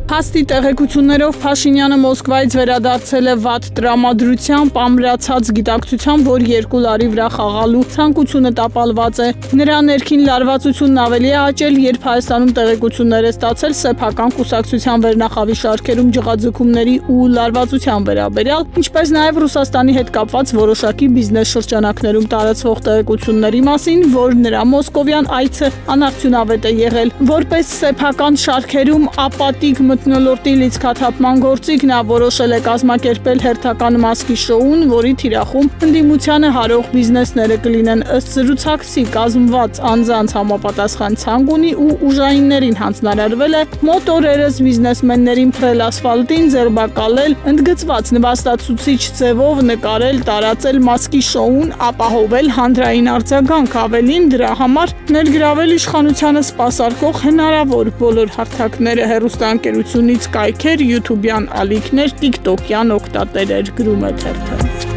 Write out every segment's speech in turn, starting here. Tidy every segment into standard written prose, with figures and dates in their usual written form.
Փաստի տեղեկություններով Փաշինյանը Մոսկվայից վերադարձել է վատ տրամադրությամբ, ամրացած գիտակցությամբ, որ երկու լարի վրա խաղալու ցանկությունը տապալված է։ Նրա ներքին լարվածությունն ավելի է աճել, երբ Հայաստանում տեղեկություններ է ստացել սեփական կուսակցության վերնախավի շարքերում ջղաձգումների ու լարվածության վերաբերյալ, ինչպես նաև Ռուսաստանի հետ կապված որոշակի բիզնես շրջանակներում տարածվող տեղեկությունների մասին, որ նրա մոսկովյան այցը անարդյունավետ է եղել։ Որպես սեփական շարքերում ապատիկ մթնոլորտի լիցքաթափման գործիք նա որոշել է կազմակերպել հերթական մասկի շոուն, որի թիրախում ընդդիմությանը հարող բիզնեսները կլինեն ըստ զրուցակցի կազմված անձանց համապատասխան ցանկ ունի ու ուժայիններին հանձնարարվել է մոտ օրերս բիզնեսմեններին փռել ասֆալտին, ձերբակալել, ընդգծված նվաստացուցիչ ձևով նկարել, տարածել մասկի շոուն, ապահովել հանրային արձագանք, ավելին դրա համար ներգրավել իշխանությանը սպասարկող հնարավոր բոլոր հարթակները հեռուստաընկերությունից կայքեր, յութուբյան ալիքներ, տիկտոկյան օգտատերեր, գրում է թերթը։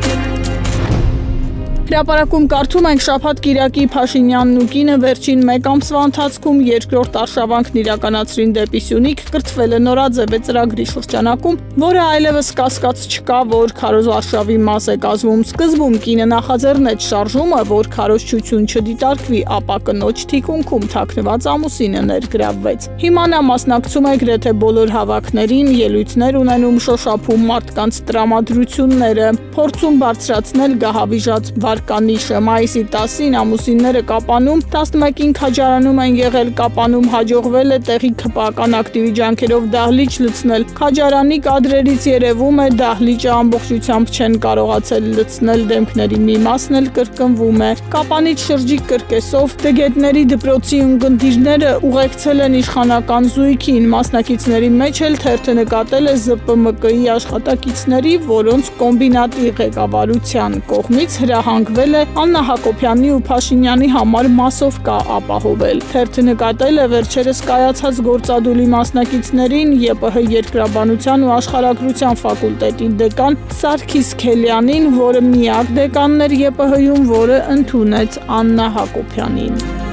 Հրապարակում կարդում ենք շաբաթ-կիրակի Փաշինյանն ու կինը վերջին մեկ ամսվա ընթացքում երկրորդ արշավանքն իրականացրին դեպի Սյունիք, կրթվել է նորաձև ծրագրի շրջանակում, որը այլևս կասկած չկա, որ քարոզարշավի մաս է կազմում։ Սկզբում կինը նախաձեռնեց շարժումը, որ քարոզչություն չդիտարկվի, ապա կնոջ թիկունքում թաքնված ամուսինը ներգրավվեց։ Հիմա նա մասնակցում է գրեթե բոլոր հավաքներին, ելույթներ ունենում, շոշափում մարդկանց տրամադրությունները, փորձում բարձրացնել գահավիժած վարկանիշը։ Մայիսի 10-ին ամուսինները Կապանում, 11-ին Քաջարանում են եղել, Կապանում հաջողվել է տեղի ԿՊԱ-ական ակտիվի ջանքերով դահլիճ լցնել։ Քաջարանի կադրերից երևում է դահլիճը ամբողջությամբ չեն կարողացել լցնել, դեմքների մի մասն էլ կրկնվում է։ Կապանից շրջիկ կրկեսով տգետների դպրոցի ունկնդիրները ուղեկցել են իշխանական զույգին, մասնակիցների մեջ էլ թերթը նկատել է ԶՊՄԿ-ի աշխատակիցների, որոնց կոմբինատի ղեկավարության կողմից հրահանգվել է Աննա Հակոբյանի ու Փաշինյանի համար մասովկա ապահովել։ Թերթը նկատել է վերջերս կայացած գործադուլի մասնակիցներին ԵՊՀ երկրաբանության ու աշխարհագրության ֆակուլտետի դեկան Սարգիս Քելյանին, որը միակ դեկանն էր ԵՊՀ-ում, որը ընդունեց Աննա Հակոբյանին։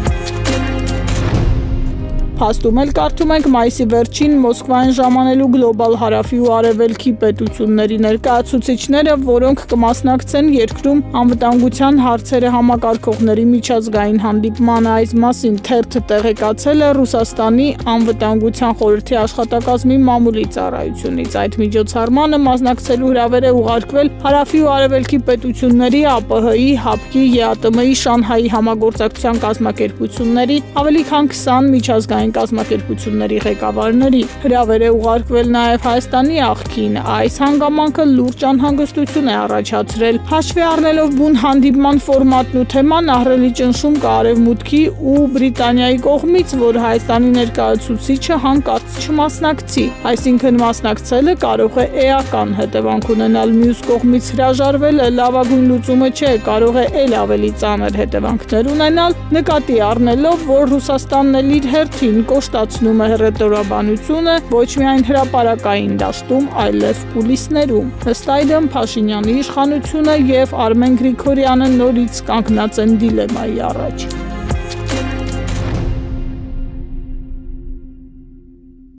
Փաստում էլ կարդում ենք մայիսի վերջին Մոսկվային ժամանելու գլոբալ հարավի ու արևելքի պետությունների ներկայացուցիչները, որոնք կմասնակցեն երկրում անվտանգության հարցերը համակարգողների միջազգային հանդիպմանը։ Այս մասին թերթը տեղեկացել է Ռուսաստանի անվտանգության խորհրդի աշխատակազմի մամուլի ծառայությունից։ Այդ միջոցառմանը մասնակցելու հրավեր է ուղարկվել հարավի ու արևելքի պետությունների, ԱՊՀ-ի, ՀԱՊԿ-ի, ԵԱՏՄ-ի, Շանհայի համագործակցության կազմակերպությունների, ավելի քան 20 միջազգային կազմակերպությունների ղեկավարների։ Հրավեր է ուղարկվել նաև Հայաստանի աղքին։ Այս հանգամանքը լուրջ անհանգստություն է առաջացրել։ Հաշվի առնելով բուն հանդիպման ֆորմատն ու թեման, ահռելի ճնշում կա Արևմուտքի ու Բրիտանիայի կողմից, որ Հայաստանի ներկայացուցիչը հանկարծ չմասնակցի։ Այսինքն մասնակցելը կարող է էական հետևանք ունենալ, մյուս կողմից հրաժարվելը լավագույն լուծումը չէ, կարող է էլ ավելի ծանր հետևանքներ ունենալ, նկատի առնելով, որ Ռուսաստանն էլ իր հերթին կոշտացնում է հռետորաբանությունը ոչ միայն հրապարակային դաշտում, այլև կուլիսներում։ Ըստ այդմ Փաշինյանի իշխանությունը եւ Արմեն Գրիգորյանը նորից կանգնած են դիլեմայի առաջ։